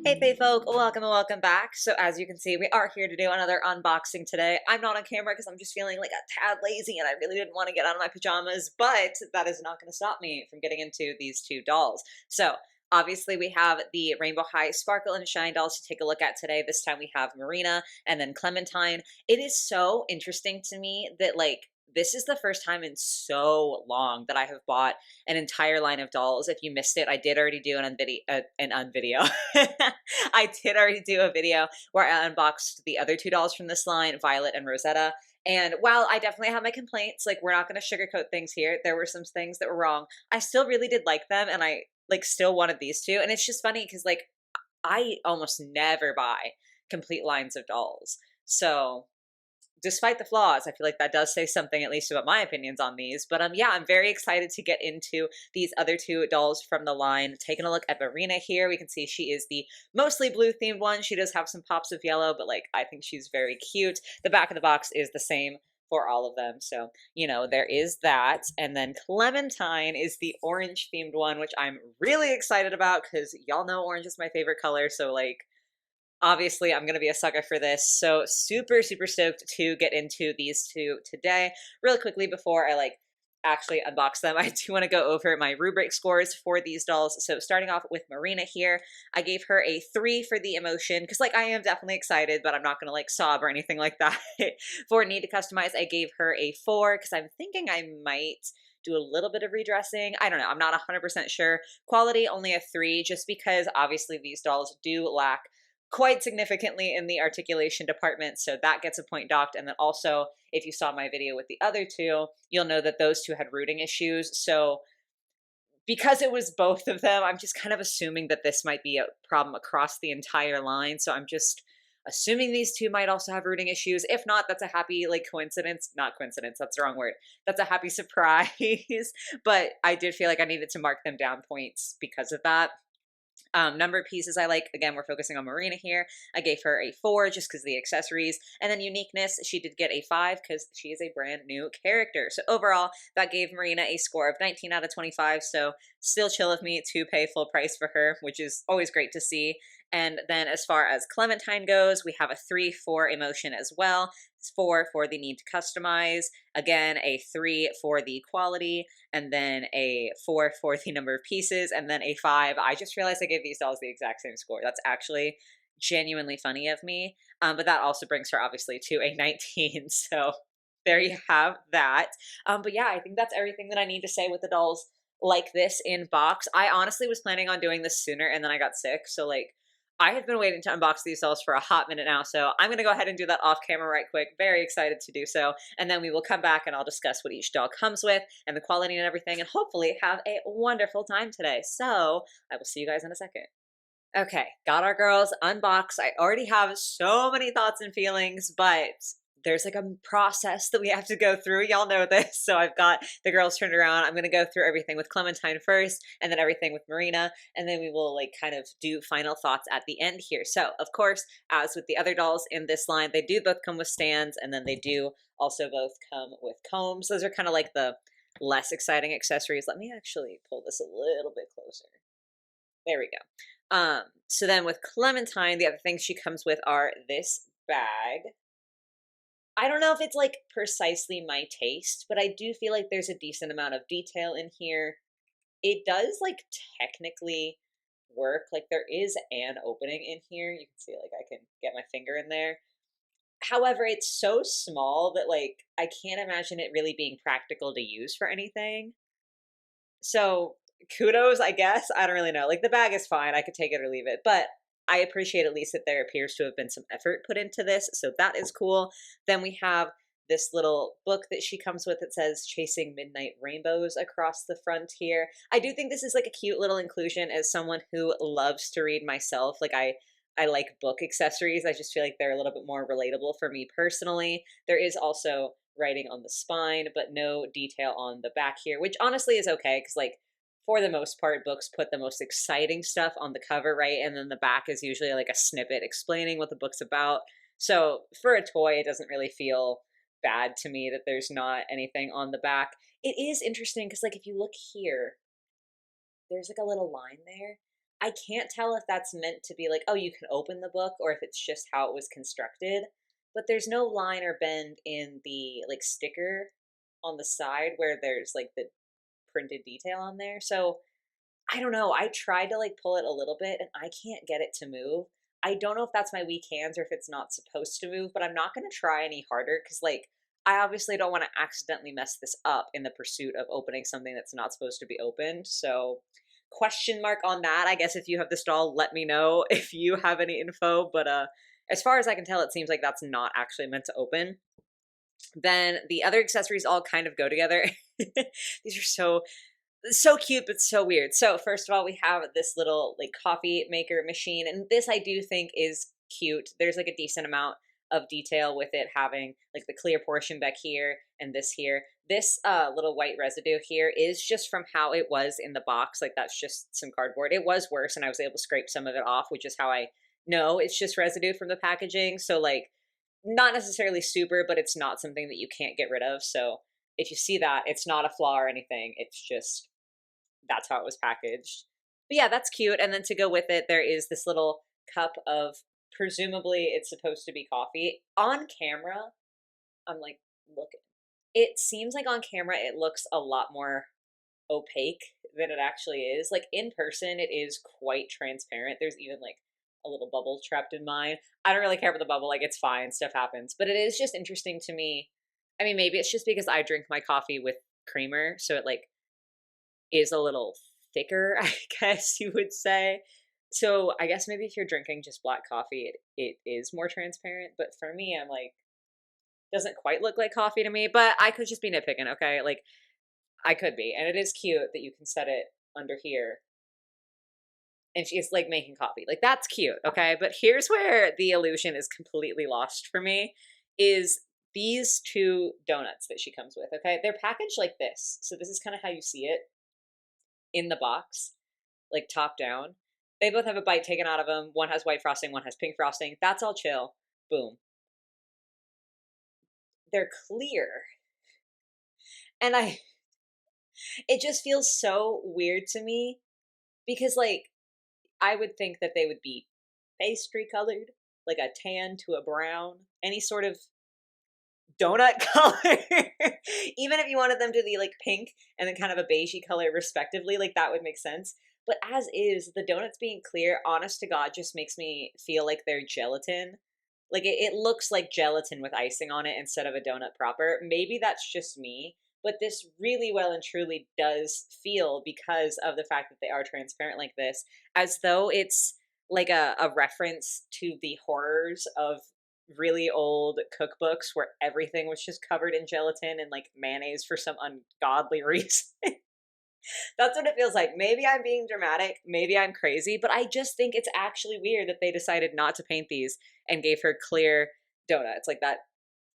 Hey Fae folk, welcome and welcome back. So as you can see, we are here to do another unboxing today. I'm not on camera because I'm just feeling like a tad lazy and I really didn't want to get out of my pajamas, but that is not going to stop me from getting into these two dolls. So obviously we have the Rainbow High Sparkle and Shine dolls to take a look at today. This time we have Marina and then Clementine. It is so interesting to me that this is the first time in so long that I have bought an entire line of dolls. If you missed it, I did already do an unvideo. I did already do a video where I unboxed the other two dolls from this line, Violet and Rosetta. And while I definitely have my complaints, like we're not going to sugarcoat things here, there were some things that were wrong. I still really did like them, and I still wanted these two. And it's just funny because I almost never buy complete lines of dolls. So despite the flaws, I feel like that does say something, at least about my opinions on these. But yeah, I'm very excited to get into these other two dolls from the line. Taking a look at Marina here, we can see she is the mostly blue themed one. She does have some pops of yellow, but I think she's very cute. The back of the box is the same for all of them. So, there is that. And then Clementine is the orange themed one, which I'm really excited about because y'all know orange is my favorite color. So obviously I'm going to be a sucker for this. So super, super stoked to get into these two today. Really quickly before I actually unbox them, I do want to go over my rubric scores for these dolls. So starting off with Marina here, I gave her a 3 for the emotion because I am definitely excited, but I'm not going to sob or anything like that. For need to customize, I gave her a 4 because I'm thinking I might do a little bit of redressing. I don't know. I'm not 100% sure. Quality, only a 3, just because obviously these dolls do lack quite significantly in the articulation department, so that gets a point docked. And then also, if you saw my video with the other two, you'll know that those two had rooting issues. So because it was both of them, I'm just kind of assuming that this might be a problem across the entire line. So I'm just assuming these two might also have rooting issues. If not, that's a happy coincidence. Not coincidence, that's the wrong word. That's a happy surprise. But I did feel like I needed to mark them down points because of that. Number of pieces I like, again, we're focusing on Marina here. I gave her a 4 just because of the accessories. And then uniqueness, she did get a 5 because she is a brand new character. So overall, that gave Marina a score of 19 out of 25. So still chill of me to pay full price for her, which is always great to see. And then as far as Clementine goes, we have a 3 for emotion as well. It's 4 for the need to customize. Again, a 3 for the quality, and then a 4 for the number of pieces, and then a 5. I just realized I gave these dolls the exact same score. That's actually genuinely funny of me. But that also brings her obviously to a 19. So there you have that. But yeah, I think that's everything that I need to say with the dolls like this in box. I honestly was planning on doing this sooner, and then I got sick. So I have been waiting to unbox these dolls for a hot minute now, so I'm going to go ahead and do that off camera right quick. Very excited to do so. And then we will come back and I'll discuss what each doll comes with and the quality and everything, and hopefully have a wonderful time today. So I will see you guys in a second. Okay, got our girls unboxed. I already have so many thoughts and feelings, but there's a process that we have to go through. Y'all know this. So I've got the girls turned around. I'm going to go through everything with Clementine first, and then everything with Marina, and then we will kind of do final thoughts at the end here. So of course, as with the other dolls in this line, they do both come with stands, and then they do also both come with combs. Those are kind of the less exciting accessories. Let me actually pull this a little bit closer. There we go. So then with Clementine, the other things she comes with are this bag. I don't know if it's precisely my taste, but I do feel like there's a decent amount of detail in here. It does technically work. There is an opening in here. You can see I can get my finger in there. However, it's so small that I can't imagine it really being practical to use for anything. So kudos, I guess. I don't really know. The bag is fine. I could take it or leave it, but I appreciate at least that there appears to have been some effort put into this, so that is cool. Then we have this little book that she comes with that says Chasing Midnight Rainbows across the front here. I do think this is a cute little inclusion as someone who loves to read myself. I like book accessories. I just feel like they're a little bit more relatable for me personally. There is also writing on the spine, but no detail on the back here, which honestly is okay because for the most part, books put the most exciting stuff on the cover, right? And then the back is usually a snippet explaining what the book's about. So for a toy, it doesn't really feel bad to me that there's not anything on the back. It is interesting because if you look here, there's a little line there. I can't tell if that's meant to be like, oh, you can open the book, or if it's just how it was constructed. But there's no line or bend in the like sticker on the side where there's like the printed detail on there. So I don't know. I tried to like pull it a little bit and I can't get it to move. I don't know if that's my weak hands or if it's not supposed to move, but I'm not going to try any harder because, like, I obviously don't want to accidentally mess this up in the pursuit of opening something that's not supposed to be opened. So, question mark on that. I guess if you have this doll, let me know if you have any info. But as far as I can tell, it seems like that's not actually meant to open. Then the other accessories all kind of go together. These are so cute but so weird. So first of all, we have this little like coffee maker machine, and this I do think is cute. There's like a decent amount of detail with it having like the clear portion back here and this here. This little white residue here is just from how it was in the box. Like that's just some cardboard. It was worse and I was able to scrape some of it off, which is how I know it's just residue from the packaging. So like not necessarily super, but it's not something that you can't get rid of. So if you see that, it's not a flaw or anything. It's just that's how it was packaged. But yeah, that's cute. And then to go with it, there is this little cup of presumably it's supposed to be coffee. On camera, I'm like, look, it seems like on camera it looks a lot more opaque than it actually is. Like in person, it is quite transparent. There's even like a little bubble trapped in mine. I don't really care for the bubble, like it's fine, stuff happens. But it is just interesting to me. I mean, maybe it's just because I drink my coffee with creamer, so it like is a little thicker, I guess you would say. So I guess maybe if you're drinking just black coffee, it is more transparent. But for me, I'm like, doesn't quite look like coffee to me. But I could just be nitpicking, okay? Like I could be, and it is cute that you can set it under here. And she's like making coffee. Like that's cute, okay? But here's where the illusion is completely lost for me is these two donuts that she comes with, okay? They're packaged like this. So this is kind of how you see it in the box, like top down. They both have a bite taken out of them. One has white frosting, one has pink frosting. That's all chill. Boom. They're clear. And it just feels so weird to me because, like, I would think that they would be pastry colored, like a tan to a brown, any sort of donut color. Even if you wanted them to be like pink and then kind of a beigey color respectively, like that would make sense. But as is, the donuts being clear, honest to God, just makes me feel like they're gelatin. Like it looks like gelatin with icing on it instead of a donut proper. Maybe that's just me, but this really well and truly does feel, because of the fact that they are transparent like this, as though it's like a reference to the horrors of really old cookbooks where everything was just covered in gelatin and like mayonnaise for some ungodly reason. That's what it feels like. Maybe I'm being dramatic, maybe I'm crazy, but I just think it's actually weird that they decided not to paint these and gave her clear donuts. Like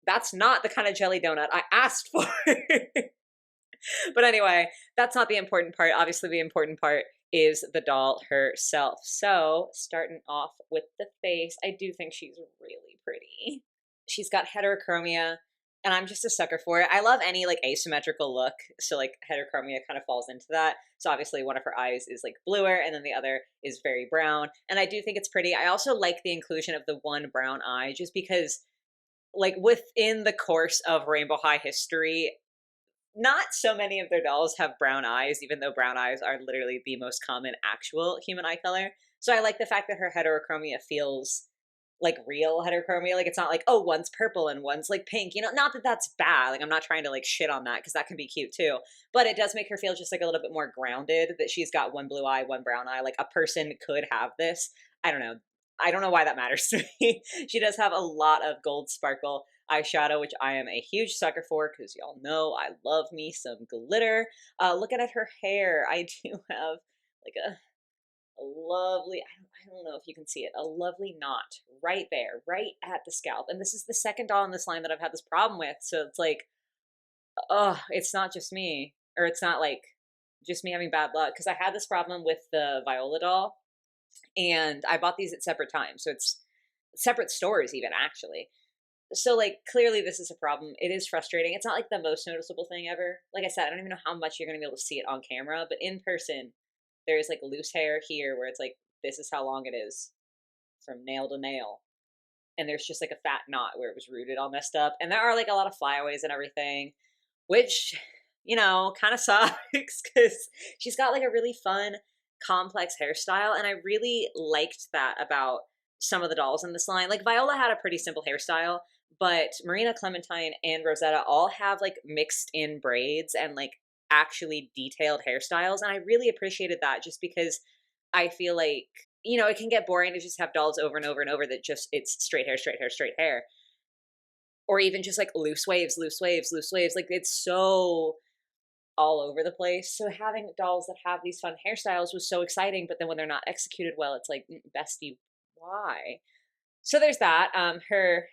that's not the kind of jelly donut I asked for. But anyway, that's not the important part. Obviously, the important part is the doll herself. So, starting off with the face, I do think she's really pretty. She's got heterochromia, and I'm just a sucker for it. I love any like asymmetrical look. So, like, heterochromia kind of falls into that. So, obviously, one of her eyes is like bluer, and then the other is very brown. And I do think it's pretty. I also like the inclusion of the one brown eye, just because, like, within the course of Rainbow High history, not so many of their dolls have brown eyes, even though brown eyes are literally the most common actual human eye color. So I like the fact that her heterochromia feels like real heterochromia. Like it's not like, oh, one's purple and one's like pink. You know, not that that's bad. Like I'm not trying to like shit on that because that can be cute too. But it does make her feel just like a little bit more grounded that she's got one blue eye, one brown eye. Like a person could have this. I don't know. I don't know why that matters to me. She does have a lot of gold sparkle eyeshadow, which I am a huge sucker for because y'all know I love me some glitter. Looking at her hair, I do have like a lovely, I don't know if you can see it, a lovely knot right there, right at the scalp. And this is the second doll in this line that I've had this problem with. So it's like, oh, it's not just me, or it's not like just me having bad luck, because I had this problem with the Viola doll and I bought these at separate times. So it's separate stores even actually. So like clearly this is a problem. It is frustrating. It's not like the most noticeable thing ever. Like I said, I don't even know how much you're going to be able to see it on camera, but in person there's like loose hair here where it's like, this is how long it is from nail to nail. And there's just like a fat knot where it was rooted all messed up. And there are like a lot of flyaways and everything, which, you know, kind of sucks because she's got like a really fun, complex hairstyle. And I really liked that about some of the dolls in this line. Like Viola had a pretty simple hairstyle, but Marina, Clementine, and Rosetta all have like mixed in braids and like actually detailed hairstyles. And I really appreciated that just because I feel like, you know, it can get boring to just have dolls over and over and over that just, it's straight hair, straight hair, straight hair. Or even just like loose waves, loose waves, loose waves. Like it's so all over the place. So having dolls that have these fun hairstyles was so exciting. But then when they're not executed well, it's like, bestie, why? So there's that. Her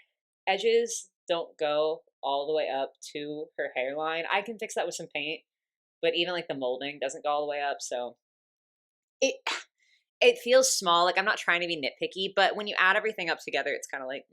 edges don't go all the way up to her hairline. I can fix that with some paint, but even like the molding doesn't go all the way up. So it feels small. Like I'm not trying to be nitpicky, but when you add everything up together, it's kind of like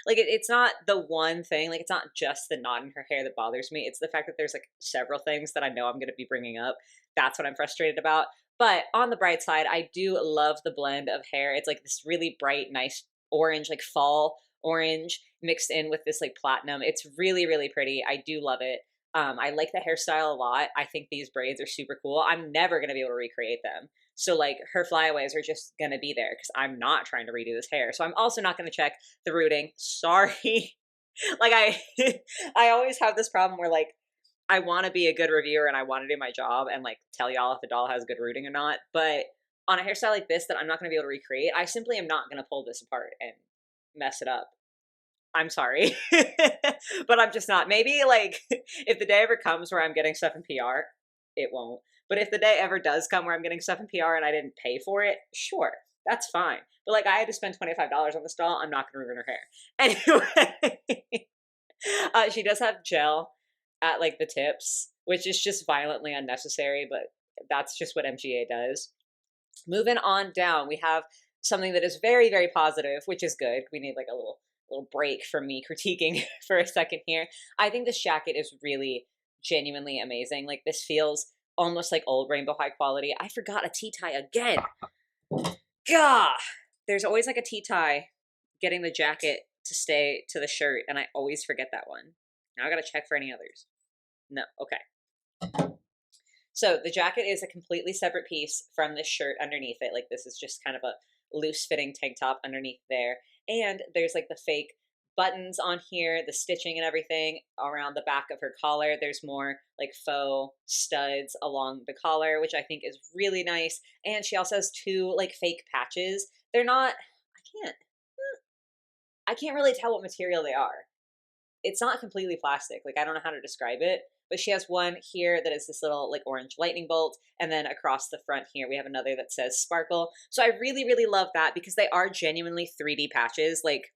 it's not the one thing. Like it's not just the knot in her hair that bothers me. It's the fact that there's like several things that I know I'm going to be bringing up. That's what I'm frustrated about. But on the bright side, I do love the blend of hair. It's like this really bright, nice orange, like fall orange mixed in with this like platinum. It's really, really pretty. I do love it. I like the hairstyle a lot. I think these braids are super cool. I'm never going to be able to recreate them. So like her flyaways are just going to be there because I'm not trying to redo this hair. So I'm also not going to check the rooting. Sorry. Like I always have this problem where like I want to be a good reviewer and I want to do my job and like tell y'all if the doll has good rooting or not. But on a hairstyle like this that I'm not going to be able to recreate, I simply am not going to pull this apart and mess it up. I'm sorry, but I'm just not. Maybe like if the day ever comes where I'm getting stuff in PR, it won't. But if the day ever does come where I'm getting stuff in PR and I didn't pay for it, sure, that's fine. But like I had to spend $25 on this doll, I'm not going to ruin her hair. Anyway, she does have gel at like the tips, which is just violently unnecessary, but that's just what MGA does. Moving on down, we have something that is very, very positive, which is good. We need like a little break from me critiquing for a second here. I think this jacket is really genuinely amazing. Like this feels almost like old rainbow high quality. I forgot a tea tie again. Gah! There's always like a tea tie getting the jacket to stay to the shirt, and I always forget that one. Now I gotta check for any others. No, okay. So the jacket is a completely separate piece from the shirt underneath it. Like this is just kind of a loose fitting tank top underneath there. And there's like the fake buttons on here, the stitching and everything around the back of her collar. There's more like faux studs along the collar, which I think is really nice. And she also has two like fake patches. They're not, I can't really tell what material they are. It's not completely plastic. Like I don't know how to describe it, but she has one here that is this little like orange lightning bolt. And then across the front here, we have another that says sparkle. So I really, really love that because they are genuinely 3D patches. Like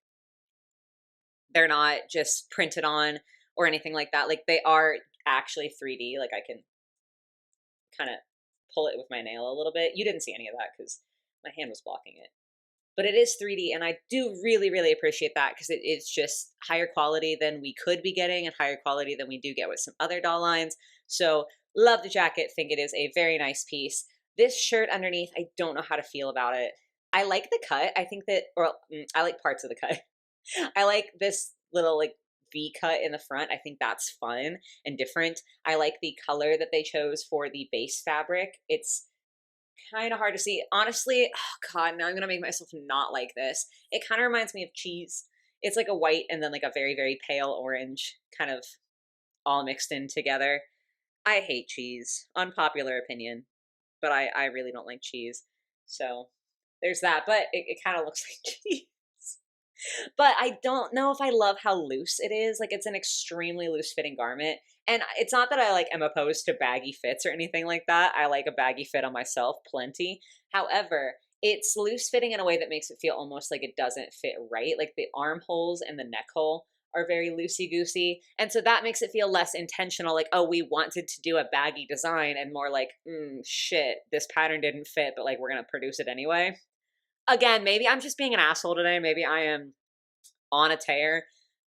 they're not just printed on or anything like that. Like they are actually 3D. Like I can kind of pull it with my nail a little bit. You didn't see any of that because my hand was blocking it. But it is 3D, and I do really, really appreciate that because it's just higher quality than we could be getting and higher quality than we do get with some other doll lines. So love the jacket, think it is a very nice piece. This shirt underneath, I don't know how to feel about it. I like the cut. I think that, or I like parts of the cut. I like this little like V cut in the front. I think that's fun and different. I like the color that they chose for the base fabric. It's kind of hard to see. Honestly, oh God, now I'm going to make myself not like this. It kind of reminds me of cheese. It's like a white and then like a very, very pale orange kind of all mixed in together. I hate cheese. Unpopular opinion, but I really don't like cheese. So there's that, but it kind of looks like cheese. But I don't know if I love how loose it is. Like it's an extremely loose fitting garment. And it's not that I like am opposed to baggy fits or anything like that. I like a baggy fit on myself plenty. However, it's loose fitting in a way that makes it feel almost like it doesn't fit right. Like the armholes and the neck hole are very loosey-goosey. And so that makes it feel less intentional. Like, oh, we wanted to do a baggy design, and more like, shit, this pattern didn't fit, but like we're going to produce it anyway. Again, maybe I'm just being an asshole today. Maybe I am on a tear.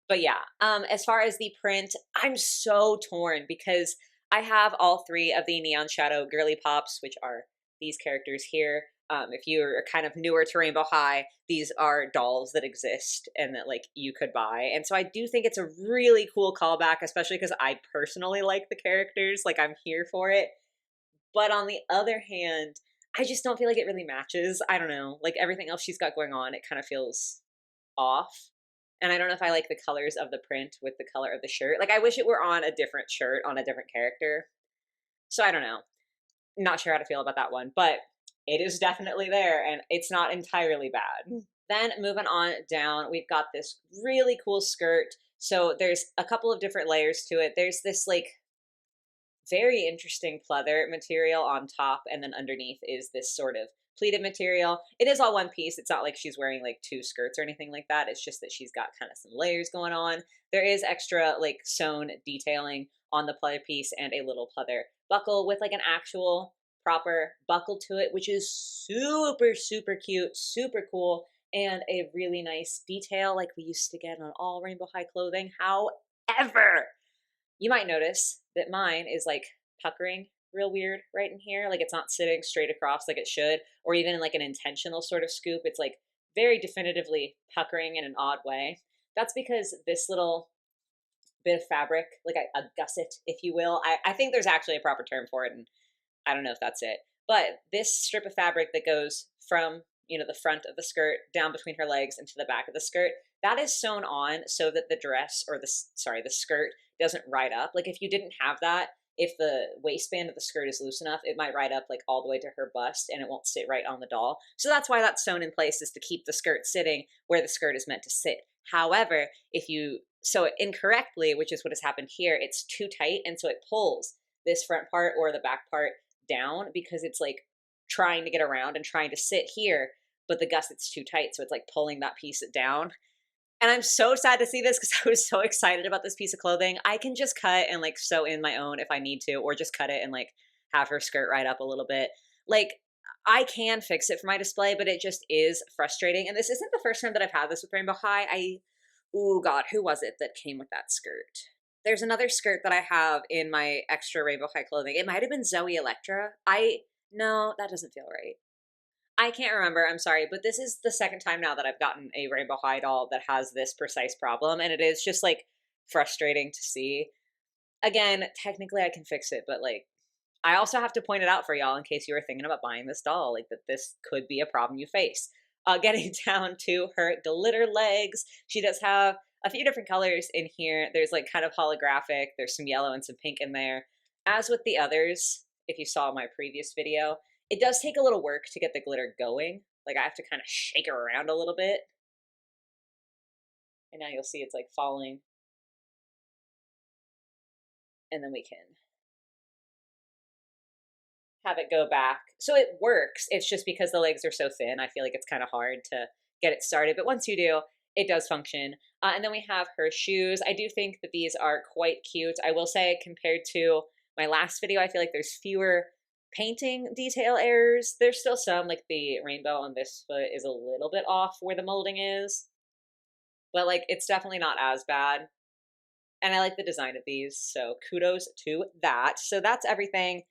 But yeah, as far as the print, I'm so torn because I have all three of the Neon Shadow Girly Pops, which are these characters here. If you're kind of newer to Rainbow High, these are dolls that exist and that like you could buy. And so I do think it's a really cool callback, especially because I personally like the characters. Like I'm here for it. But on the other hand, I just don't feel like it really matches. I don't know. Like everything else she's got going on, it kind of feels off. And I don't know if I like the colors of the print with the color of the shirt. Like I wish it were on a different shirt on a different character. So I don't know. Not sure how to feel about that one, but it is definitely there and it's not entirely bad. Then moving on down, we've got this really cool skirt. So there's a couple of different layers to it. There's this like very interesting pleather material on top, and then underneath is this sort of pleated material. It is all one piece. It's not like she's wearing like two skirts or anything like that. It's just that she's got kind of some layers going on. There is extra like sewn detailing on the pleather piece and a little pleather buckle with like an actual proper buckle to it, which is super, super cute, super cool, and a really nice detail like we used to get on all Rainbow High clothing. However, you might notice that mine is like puckering real weird right in here. Like it's not sitting straight across like it should, or even in like an intentional sort of scoop. It's like very definitively puckering in an odd way. That's because this little bit of fabric, like a gusset, if you will, I think there's actually a proper term for it, and I don't know if that's it. But this strip of fabric that goes from, you know, the front of the skirt down between her legs into the back of the skirt, that is sewn on so that the dress or the skirt doesn't ride up. Like if you didn't have that, if the waistband of the skirt is loose enough, it might ride up like all the way to her bust and it won't sit right on the doll. So that's why that's sewn in place, is to keep the skirt sitting where the skirt is meant to sit. However, if you sew it incorrectly, which is what has happened here, it's too tight and so it pulls this front part or the back part down because it's like trying to get around and trying to sit here, but the gusset's too tight, so it's like pulling that piece down. And I'm so sad to see this because I was so excited about this piece of clothing. I can just cut and like sew in my own if I need to, or just cut it and like have her skirt right up a little bit. Like I can fix it for my display, but it just is frustrating. And this isn't the first time that I've had this with Rainbow High. Oh God, who was it that came with that skirt? There's another skirt that I have in my extra Rainbow High clothing. It might have been Zoe Electra. No, that doesn't feel right. I can't remember, I'm sorry, but this is the second time now that I've gotten a Rainbow High doll that has this precise problem, and it is just like frustrating to see. Again, technically I can fix it, but like I also have to point it out for y'all in case you were thinking about buying this doll, like that this could be a problem you face. Getting down to her glitter legs, she does have a few different colors in here. There's like kind of holographic, there's some yellow and some pink in there. As with the others, if you saw my previous video, it does take a little work to get the glitter going. Like I have to kind of shake her around a little bit. And now you'll see it's like falling. And then we can have it go back. So it works. It's just because the legs are so thin, I feel like it's kind of hard to get it started. But once you do, it does function. And then we have her shoes. I do think that these are quite cute. I will say compared to my last video, I feel like there's fewer painting detail errors. There's still some, like the rainbow on this foot is a little bit off where the molding is, but like it's definitely not as bad. And I like the design of these, so kudos to that. So that's everything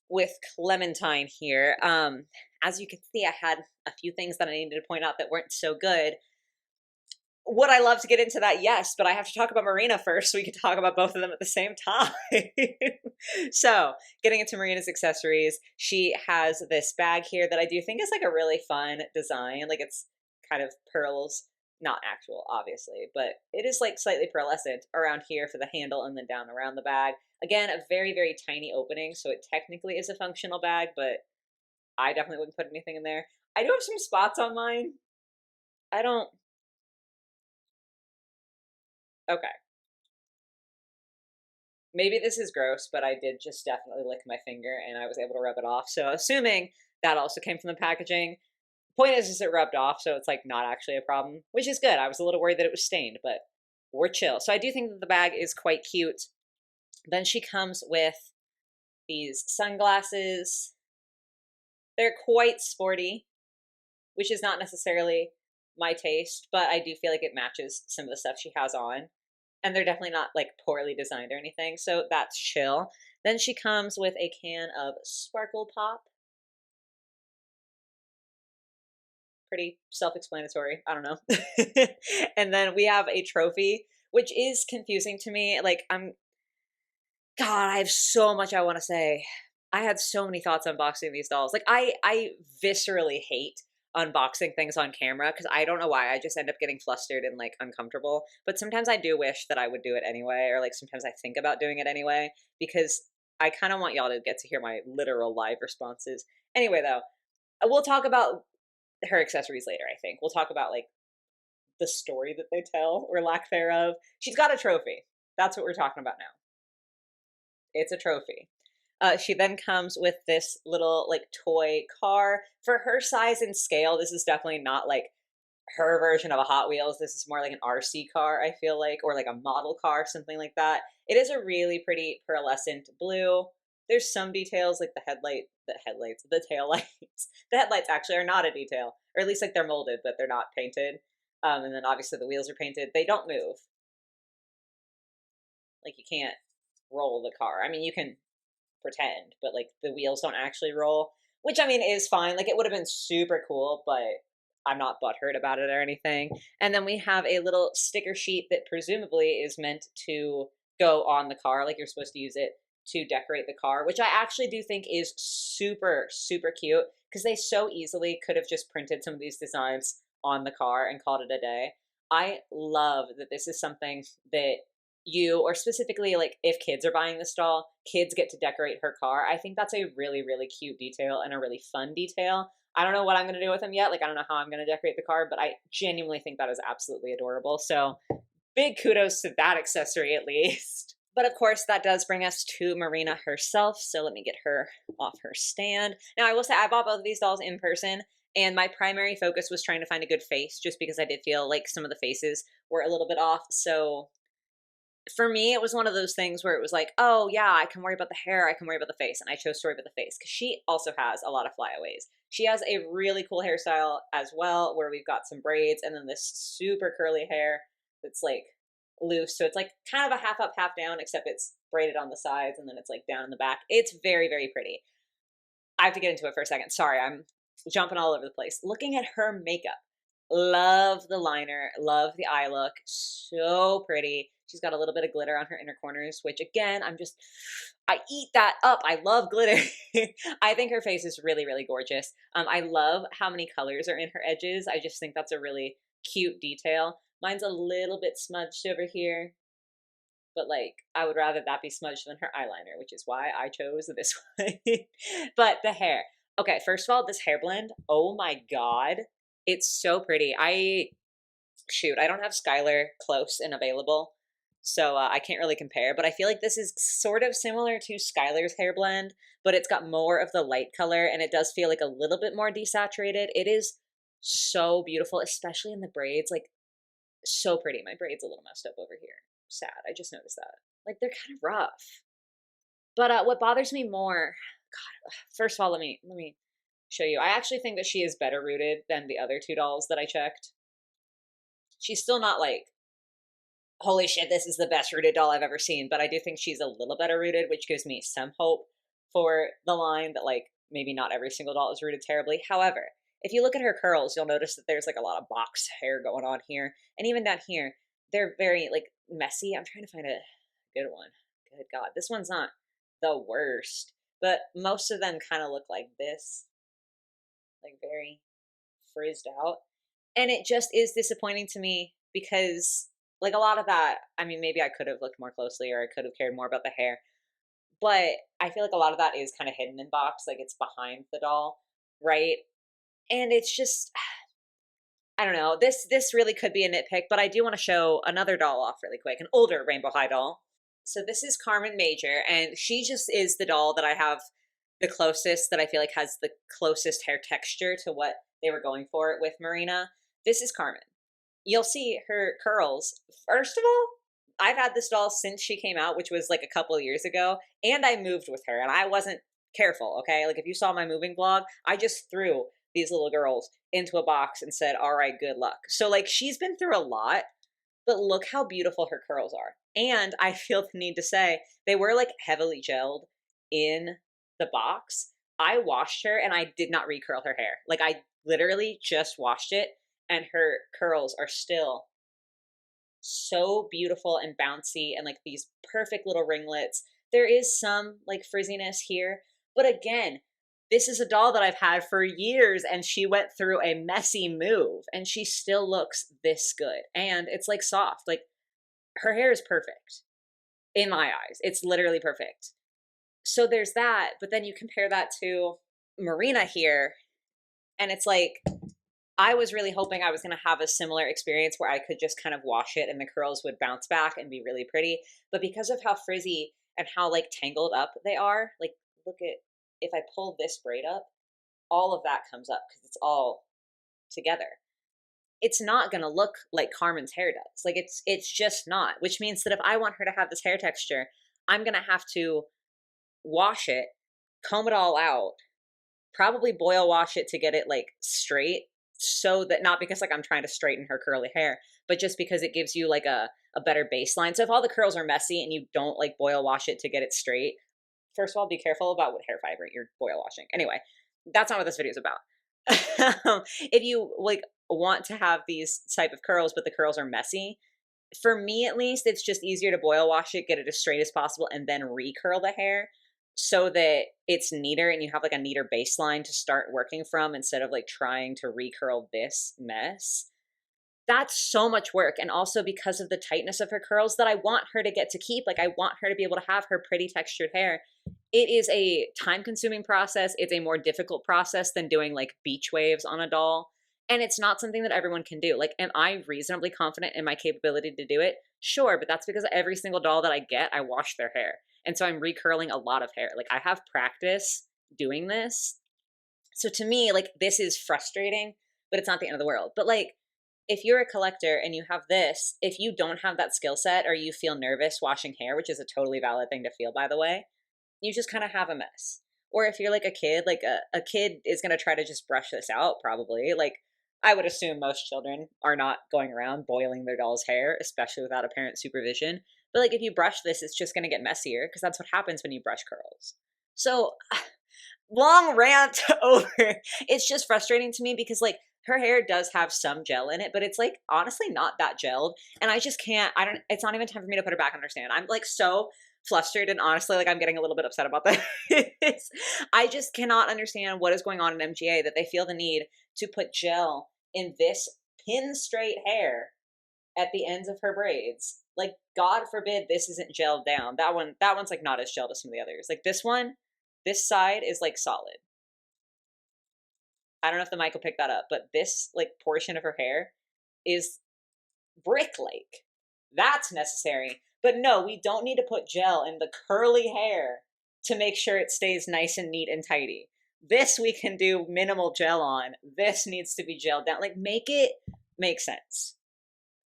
with Clementine here. As you can see, I had a few things that I needed to point out that weren't so good. Would I love to get into that? Yes, but I have to talk about Marina first so we can talk about both of them at the same time. So, getting into Marina's accessories, she has this bag here that I do think is like a really fun design. Like it's kind of pearls, not actual, obviously, but it is like slightly pearlescent around here for the handle and then down around the bag. Again, a very, very tiny opening, so it technically is a functional bag, but I definitely wouldn't put anything in there. I do have some spots on mine. I don't... Okay. Maybe this is gross, but I did just definitely lick my finger and I was able to rub it off. So assuming that also came from the packaging, point is it rubbed off, so it's like not actually a problem, which is good. I was a little worried that it was stained, but we're chill. So I do think that the bag is quite cute. Then she comes with these sunglasses. They're quite sporty, which is not necessarily my taste, but I do feel like it matches some of the stuff she has on. And they're definitely not like poorly designed or anything, so that's chill. Then she comes with a can of Sparkle Pop. pretty self-explanatory. I don't know. And then we have a trophy, which is confusing to me. Like, God, I have so much I want to say. I had so many thoughts unboxing these dolls. Like, I viscerally hate unboxing things on camera because I don't know why. I just end up getting flustered and like uncomfortable. But sometimes I do wish that I would do it anyway, or like sometimes I think about doing it anyway because I kind of want y'all to get to hear my literal live responses. Anyway, though, we'll talk about her accessories later, I think. We'll talk about like the story that they tell or lack thereof. She's got a trophy. That's what we're talking about now. It's a trophy. She then comes with this little like toy car. For her size and scale, this is definitely not like her version of a Hot Wheels. This is more like an RC car, I feel like, or like a model car, something like that. It is a really pretty pearlescent blue. There's some details like the tail lights. The headlights actually are not a detail, or at least like they're molded, but they're not painted. And then obviously the wheels are painted. They don't move. Like you can't roll the car. I mean, you can pretend, but like the wheels don't actually roll, which I mean is fine. Like it would have been super cool, but I'm not butthurt about it or anything. And then we have a little sticker sheet that presumably is meant to go on the car. Like you're supposed to use it to decorate the car, which I actually do think is super, super cute because they so easily could have just printed some of these designs on the car and called it a day. I love that this is something that you, or specifically like if kids are buying this doll, kids get to decorate her car. I think that's a really, really cute detail and a really fun detail. I don't know what I'm going to do with them yet. Like, I don't know how I'm going to decorate the car, but I genuinely think that is absolutely adorable. So big kudos to that accessory at least. But of course, that does bring us to Marina herself. So let me get her off her stand. Now, I will say I bought both of these dolls in person, and my primary focus was trying to find a good face just because I did feel like some of the faces were a little bit off. So for me, it was one of those things where it was like, oh yeah, I can worry about the hair, I can worry about the face. And I chose to worry about the face because she also has a lot of flyaways. She has a really cool hairstyle as well, where we've got some braids and then this super curly hair that's like loose. So it's like kind of a half up, half down, except it's braided on the sides and then it's like down in the back. It's very, very pretty. I have to get into it for a second. Sorry, I'm jumping all over the place. Looking at her makeup. Love the liner, love the eye look, so pretty. She's got a little bit of glitter on her inner corners, which again, I eat that up. I love glitter. I think her face is really, really gorgeous. I love how many colors are in her edges. I just think that's a really cute detail. Mine's a little bit smudged over here, but like I would rather that be smudged than her eyeliner, which is why I chose this one. But the hair. Okay, first of all, this hair blend, oh my God. It's so pretty. I don't have Skylar close and available, so I can't really compare, but I feel like this is sort of similar to Skylar's hair blend, but it's got more of the light color, and it does feel like a little bit more desaturated. It is so beautiful, especially in the braids. Like, so pretty. My braid's a little messed up over here. Sad. I just noticed that. Like, they're kind of rough. But what bothers me more, God, first of all, let me show you. I actually think that she is better rooted than the other two dolls that I checked. She's still not like, holy shit, this is the best rooted doll I've ever seen, but I do think she's a little better rooted, which gives me some hope for the line that like maybe not every single doll is rooted terribly. However, if you look at her curls, you'll notice that there's like a lot of box hair going on here. And even down here, they're very like messy. I'm trying to find a good one. Good God, this one's not the worst, but most of them kind of look like this. Like very frizzed out. And it just is disappointing to me because like a lot of that, I mean, maybe I could have looked more closely or I could have cared more about the hair, but I feel like a lot of that is kind of hidden in box, like it's behind the doll, right? And it's just, I don't know, this really could be a nitpick, but I do want to show another doll off really quick, an older Rainbow High doll. So this is Carmen Major, and she just is the doll that I have the closest, that I feel like has the closest hair texture to what they were going for with Marina. This is Carmen. You'll see her curls. First of all, I've had this doll since she came out, which was like a couple of years ago, and I moved with her, and I wasn't careful, okay? Like if you saw my moving vlog, I just threw these little girls into a box and said, all right, good luck. So like she's been through a lot, but look how beautiful her curls are. And I feel the need to say, they were like heavily gelled in the box. I washed her and I did not recurl her hair. Like I literally just washed it, and her curls are still so beautiful and bouncy and like these perfect little ringlets. There is some like frizziness here, but again, this is a doll that I've had for years and she went through a messy move and she still looks this good. And it's like soft. Like her hair is perfect in my eyes. It's literally perfect. So there's that, but then you compare that to Marina here and it's like I was really hoping I was going to have a similar experience where I could just kind of wash it and the curls would bounce back and be really pretty. But because of how frizzy and how like tangled up they are, like look at, if I pull this braid up, all of that comes up because it's all together. It's not going to look like Carmen's hair does. Like it's just not, which means that if I want her to have this hair texture, I'm going to have to wash it, comb it all out, probably boil wash it to get it like straight, so that not because like I'm trying to straighten her curly hair, but just because it gives you like a better baseline. So if all the curls are messy and you don't like boil wash it to get it straight, first of all, be careful about what hair fiber you're boil washing. Anyway, that's not what this video is about. If you like want to have these type of curls, but the curls are messy, for me at least, it's just easier to boil wash it, get it as straight as possible, and then recurl the hair so that it's neater and you have like a neater baseline to start working from instead of like trying to recurl this mess. That's so much work. And also because of the tightness of her curls that I want her to get to keep, like I want her to be able to have her pretty textured hair. It is a time consuming process. It's a more difficult process than doing like beach waves on a doll. And it's not something that everyone can do. Like, am I reasonably confident in my capability to do it? Sure, but that's because every single doll that I get, I wash their hair. And so I'm recurling a lot of hair. Like I have practice doing this. So to me, like this is frustrating, but it's not the end of the world. But like if you're a collector and you have this, if you don't have that skill set or you feel nervous washing hair, which is a totally valid thing to feel, by the way, you just kind of have a mess. Or if you're like a kid, like a kid is going to try to just brush this out, probably. Like I would assume most children are not going around boiling their doll's hair, especially without a parent's supervision. But like if you brush this, it's just going to get messier because that's what happens when you brush curls. So long rant over. It's just frustrating to me because like her hair does have some gel in it, but it's like honestly not that gelled. And I just can't, it's not even time for me to put her back on her stand. I'm like so flustered and honestly like I'm getting a little bit upset about this. I just cannot understand what is going on in MGA that they feel the need to put gel in this pin straight hair at the ends of her braids. Like God forbid this isn't gelled down. That one's like not as gelled as some of the others. Like this one, this side is like solid. I don't know if the mic will pick that up, but this like portion of her hair is brick-like. That's necessary. But no, we don't need to put gel in the curly hair to make sure it stays nice and neat and tidy. This we can do minimal gel on. This needs to be gelled down. Like make it make sense.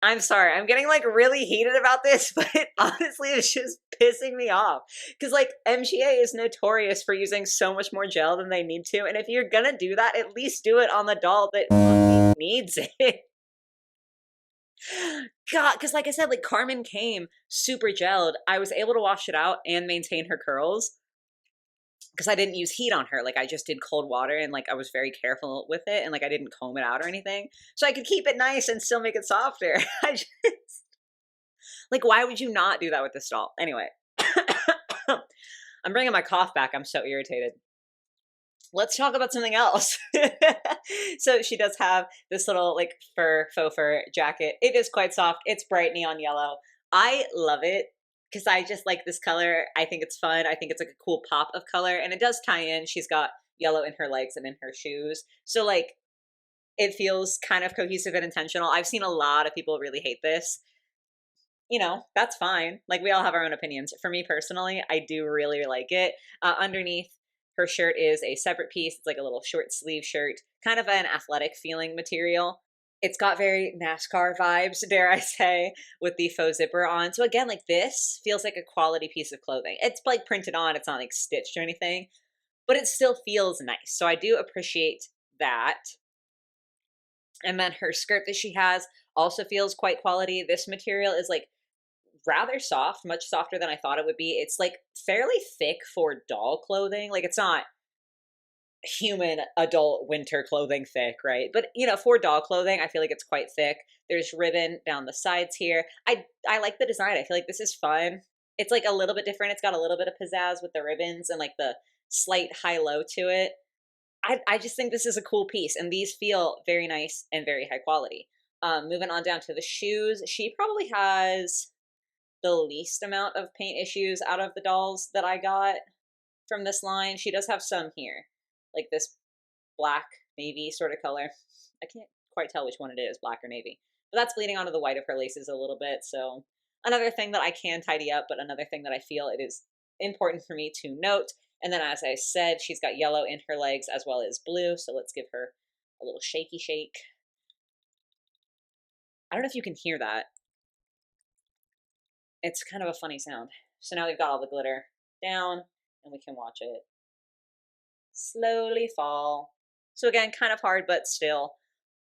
I'm sorry, I'm getting like really heated about this, but it honestly is just pissing me off. Because like MGA is notorious for using so much more gel than they need to. And if you're gonna do that, at least do it on the doll that needs it. God, because like I said, like Carmen came super gelled. I was able to wash it out and maintain her curls because I didn't use heat on her. Like I just did cold water and like I was very careful with it and like I didn't comb it out or anything. So I could keep it nice and still make it softer. I just like, why would you not do that with this doll? Anyway, I'm bringing my cough back. I'm so irritated. Let's talk about something else. So she does have this little like faux fur jacket. It is quite soft. It's bright neon yellow. I love it because I just like this color. I think it's fun. I think it's like a cool pop of color and it does tie in. She's got yellow in her legs and in her shoes. So like it feels kind of cohesive and intentional. I've seen a lot of people really hate this. You know, that's fine. Like we all have our own opinions. For me personally, I do really like it. Underneath her shirt is a separate piece. It's like a little short sleeve shirt, kind of an athletic feeling material. It's got very NASCAR vibes, dare I say, with the faux zipper on. So again, like this feels like a quality piece of clothing. It's like printed on, it's not like stitched or anything, but it still feels nice. So I do appreciate that. And then her skirt that she has also feels quite quality. This material is like rather soft, much softer than I thought it would be. It's like fairly thick for doll clothing. Like it's not human adult winter clothing thick, right? But you know, for doll clothing, I feel like it's quite thick. There's ribbon down the sides here. I like the design. I feel like this is fun. It's like a little bit different. It's got a little bit of pizzazz with the ribbons and like the slight high-low to it. I just think this is a cool piece, and these feel very nice and very high quality. Moving on down to the shoes, she probably has the least amount of paint issues out of the dolls that I got from this line. She does have some here, like this black navy sort of color. I can't quite tell which one it is, black or navy. But that's bleeding onto the white of her laces a little bit. So another thing that I can tidy up, but another thing that I feel it is important for me to note. And then as I said, she's got yellow in her legs as well as blue. So let's give her a little shaky shake. I don't know if you can hear that. It's kind of a funny sound. So now we've got all the glitter down and we can watch it slowly fall. So again, kind of hard, but still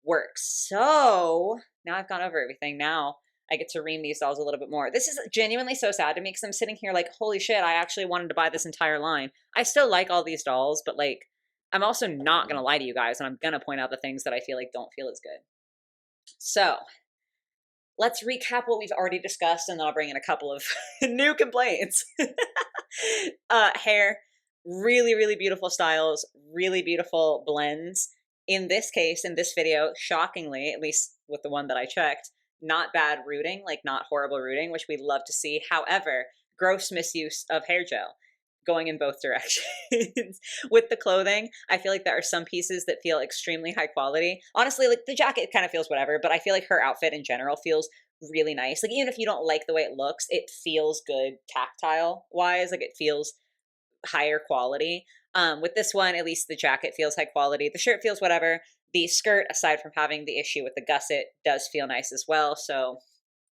works. So now I've gone over everything. Now I get to ream these dolls a little bit more. This is genuinely so sad to me because I'm sitting here like, holy shit, I actually wanted to buy this entire line. I still like all these dolls, but like, I'm also not going to lie to you guys, and I'm going to point out the things that I feel like don't feel as good. So let's recap what we've already discussed, and then I'll bring in a couple of new complaints. Hair, really, really beautiful styles, really beautiful blends. In this case, in this video, shockingly, at least with the one that I checked, not bad rooting, like not horrible rooting, which we love to see. However, gross misuse of hair gel going in both directions. With the clothing, I feel like there are some pieces that feel extremely high quality. Honestly, like the jacket kind of feels whatever, but I feel like her outfit in general feels really nice. Like even if you don't like the way it looks, it feels good tactile wise. Like it feels higher quality. With this one, at least the jacket feels high quality. The shirt feels whatever. The skirt, aside from having the issue with the gusset, does feel nice as well. So,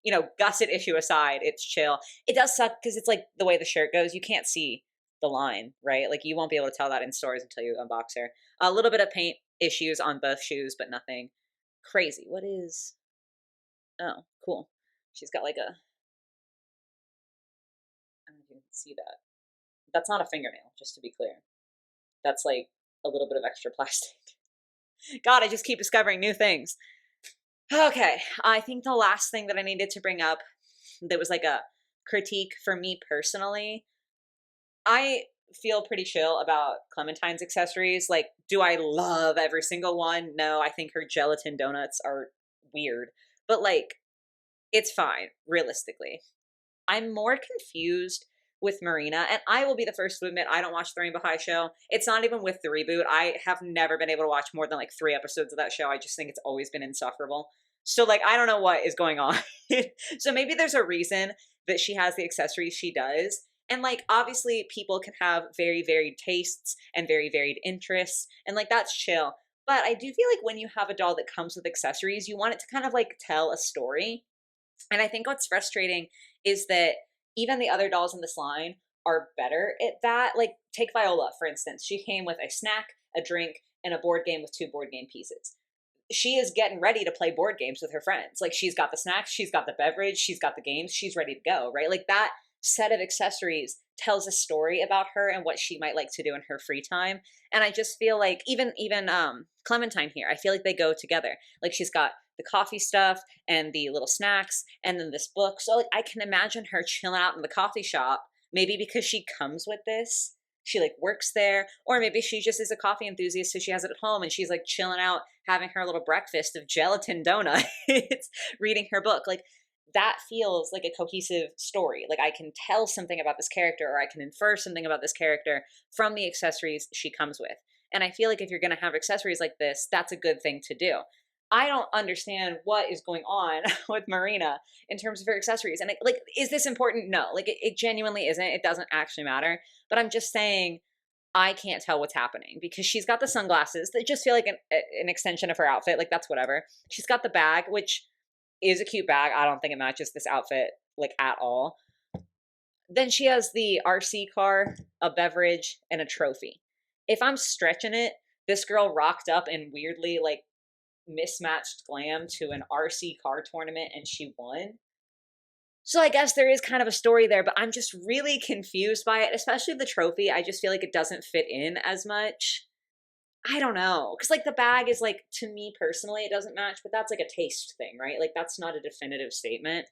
you know, gusset issue aside, it's chill. It does suck because it's like the way the shirt goes. You can't see the line, right? Like you won't be able to tell that in stores until you unbox her. A little bit of paint issues on both shoes, but nothing crazy. What is... Oh, cool. She's got like a... I don't know if you can see that. That's not a fingernail, just to be clear. That's like a little bit of extra plastic. God, I just keep discovering new things. Okay, I think the last thing that I needed to bring up that was like a critique for me personally, I feel pretty chill about Clementine's accessories. Like, do I love every single one? No, I think her gelatin donuts are weird. But like, it's fine, realistically. I'm more confused with Marina, and I will be the first to admit I don't watch the Rainbow High show. It's not even with the reboot. I have never been able to watch more than like 3 episodes of that show. I just think it's always been insufferable. So like, I don't know what is going on. So maybe there's a reason that she has the accessories she does. And like, obviously people can have very varied tastes and very varied interests, and like, that's chill. But I do feel like when you have a doll that comes with accessories, you want it to kind of like tell a story. And I think what's frustrating is that even the other dolls in this line are better at that. Like, take Viola, for instance. She came with a snack, a drink, and a board game with 2 board game pieces. She is getting ready to play board games with her friends. Like, she's got the snacks, she's got the beverage, she's got the games, she's ready to go, right? Like, that set of accessories tells a story about her and what she might like to do in her free time. And I just feel like even Clementine here, I feel like they go together. Like, she's got the coffee stuff and the little snacks and then this book. So like, I can imagine her chilling out in the coffee shop, maybe because she comes with this. She like works there, or maybe she just is a coffee enthusiast, so she has it at home and she's like chilling out, having her little breakfast of gelatin donuts, reading her book. Like, that feels like a cohesive story. Like, I can tell something about this character, or I can infer something about this character from the accessories she comes with. And I feel like if you're going to have accessories like this, that's a good thing to do. I don't understand what is going on with Marina in terms of her accessories. And like, is this important? No, like it genuinely isn't. It doesn't actually matter. But I'm just saying, I can't tell what's happening because she's got the sunglasses that just feel like an extension of her outfit. Like, that's whatever. She's got the bag, which is a cute bag. I don't think it matches this outfit like at all. Then she has the RC car, a beverage, and a trophy. If I'm stretching it, this girl rocked up in weirdly like mismatched glam to an RC car tournament and she won. So I guess there is kind of a story there, but I'm just really confused by it, especially the trophy. I just feel like it doesn't fit in as much. I don't know. Cause like the bag is like, to me personally, it doesn't match, but that's like a taste thing, right? Like that's not a definitive statement.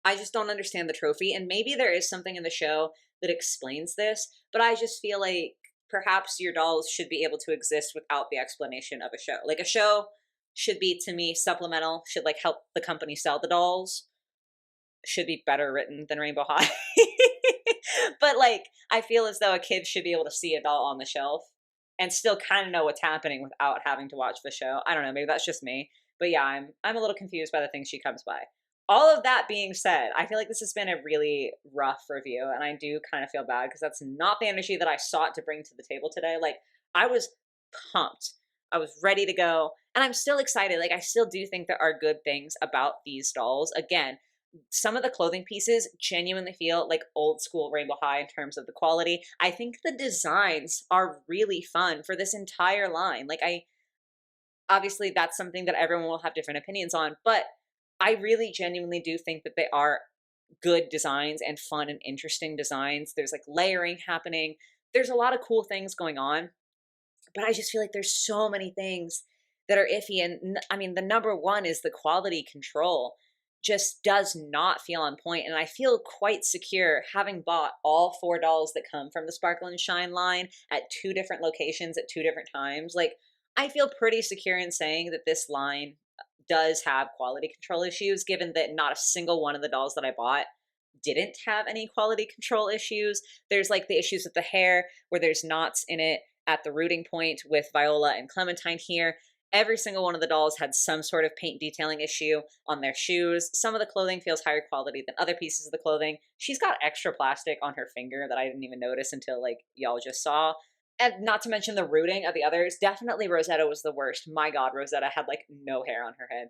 I just don't understand the trophy. And maybe there is something in the show that explains this, but I just feel like perhaps your dolls should be able to exist without the explanation of a show. Like a show should be, to me, supplemental, should like help the company sell the dolls, should be better written than Rainbow High. But like, I feel as though a kid should be able to see a doll on the shelf and still kind of know what's happening without having to watch the show. I don't know, maybe that's just me. But yeah, I'm a little confused by the things she comes by. All of that being said, I feel like this has been a really rough review, and I do kind of feel bad because that's not the energy that I sought to bring to the table today. Like, I was pumped. I was ready to go, and I'm still excited. Like, I still do think there are good things about these dolls. Again, some of the clothing pieces genuinely feel like old school Rainbow High in terms of the quality. I think the designs are really fun for this entire line. Like, I obviously that's something that everyone will have different opinions on, but I really genuinely do think that they are good designs and fun and interesting designs. There's like layering happening. There's a lot of cool things going on, but I just feel like there's so many things that are iffy. And I mean, the number one is the quality control just does not feel on point. And I feel quite secure having bought all 4 dolls that come from the Sparkle and Shine line at 2 different locations at 2 different times. Like, I feel pretty secure in saying that this line does have quality control issues, given that not a single one of the dolls that I bought didn't have any quality control issues. There's like the issues with the hair where there's knots in it at the rooting point with Viola and Clementine here. Every single one of the dolls had some sort of paint detailing issue on their shoes. Some of the clothing feels higher quality than other pieces of the clothing. She's got extra plastic on her finger that I didn't even notice until like y'all just saw. And not to mention the rooting of the others. Definitely Rosetta was the worst. My God, Rosetta had like no hair on her head.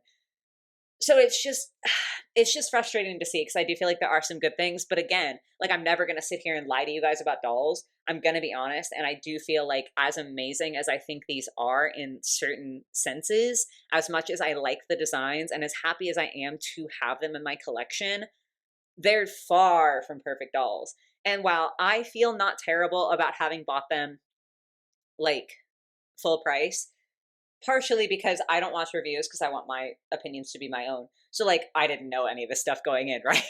So it's just frustrating to see because I do feel like there are some good things, but again, like I'm never going to sit here and lie to you guys about dolls. I'm going to be honest, and I do feel like as amazing as I think these are in certain senses, as much as I like the designs and as happy as I am to have them in my collection, they're far from perfect dolls. And while I feel not terrible about having bought them like full price, partially because I don't watch reviews because I want my opinions to be my own. So like I didn't know any of this stuff going in, right?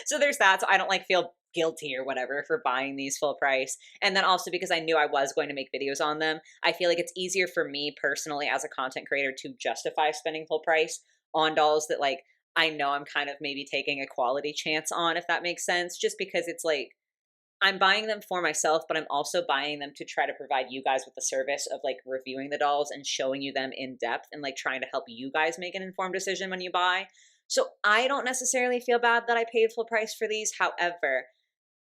So there's that. So I don't like feel guilty or whatever for buying these full price. And then also because I knew I was going to make videos on them, I feel like it's easier for me personally as a content creator to justify spending full price on dolls that like I know I'm kind of maybe taking a quality chance on, if that makes sense, just because it's like I'm buying them for myself, but I'm also buying them to try to provide you guys with the service of like reviewing the dolls and showing you them in depth and like trying to help you guys make an informed decision when you buy. So I don't necessarily feel bad that I paid full price for these. However,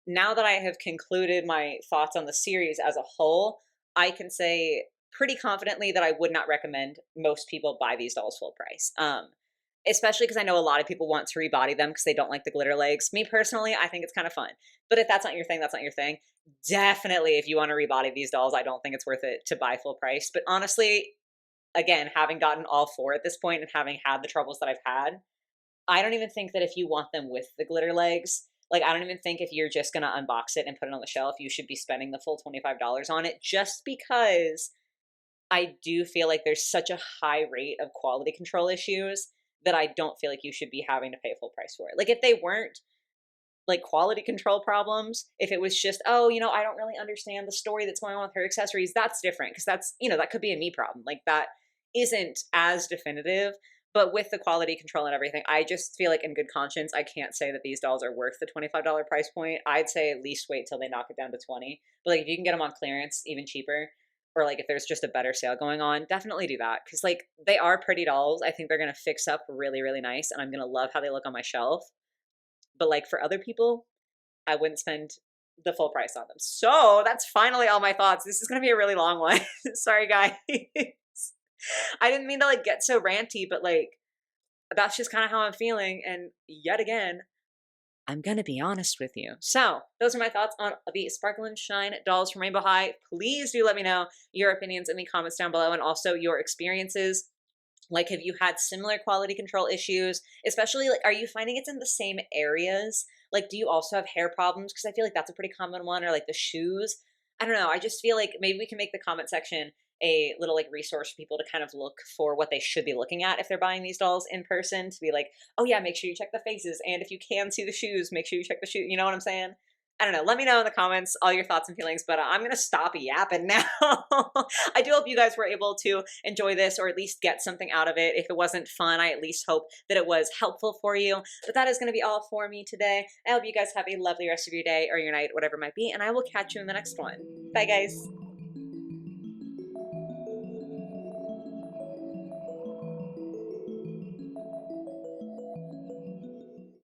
now that I have concluded my thoughts on the series as a whole, I can say pretty confidently that I would not recommend most people buy these dolls full price. Especially because I know a lot of people want to rebody them because they don't like the glitter legs. Me personally, I think it's kind of fun. But if that's not your thing, that's not your thing. Definitely, if you want to rebody these dolls, I don't think it's worth it to buy full price. But honestly, again, having gotten all 4 at this point and having had the troubles that I've had, I don't even think that if you want them with the glitter legs, like I don't even think if you're just going to unbox it and put it on the shelf, you should be spending the full $25 on it, just because I do feel like there's such a high rate of quality control issues that I don't feel like you should be having to pay full price for it. Like if they weren't like quality control problems, if it was just, oh, you know, I don't really understand the story that's going on with her accessories, that's different because that's, you know, that could be a me problem. Like that isn't as definitive. But with the quality control and everything, I just feel like in good conscience, I can't say that these dolls are worth the $25 price point. I'd say at least wait till they knock it down to 20. But like if you can get them on clearance, even cheaper, or like if there's just a better sale going on, definitely do that. Because like they are pretty dolls. I think they're going to fix up really, really nice. And I'm going to love how they look on my shelf. But like for other people, I wouldn't spend the full price on them. So that's finally all my thoughts. This is going to be a really long one. Sorry, guys. I didn't mean to like get so ranty, but like that's just kind of how I'm feeling. And yet again, I'm going to be honest with you. So those are my thoughts on the Sparkle and Shine dolls from Rainbow High. Please do let me know your opinions in the comments down below and also your experiences. Like, have you had similar quality control issues? Especially, like, are you finding it's in the same areas? Like, do you also have hair problems? Because I feel like that's a pretty common one, or like the shoes. I don't know. I just feel like maybe we can make the comment section a little like resource for people to kind of look for what they should be looking at if they're buying these dolls in person, to be like, oh yeah, make sure you check the faces, and if you can see the shoes, make sure you check the shoe. You know what I'm saying? I don't know. Let me know in the comments all your thoughts and feelings, but I'm going to stop yapping now. I do hope you guys were able to enjoy this or at least get something out of it. If it wasn't fun, I at least hope that it was helpful for you. But that is going to be all for me today. I hope you guys have a lovely rest of your day or your night, whatever it might be, and I will catch you in the next one. Bye, guys.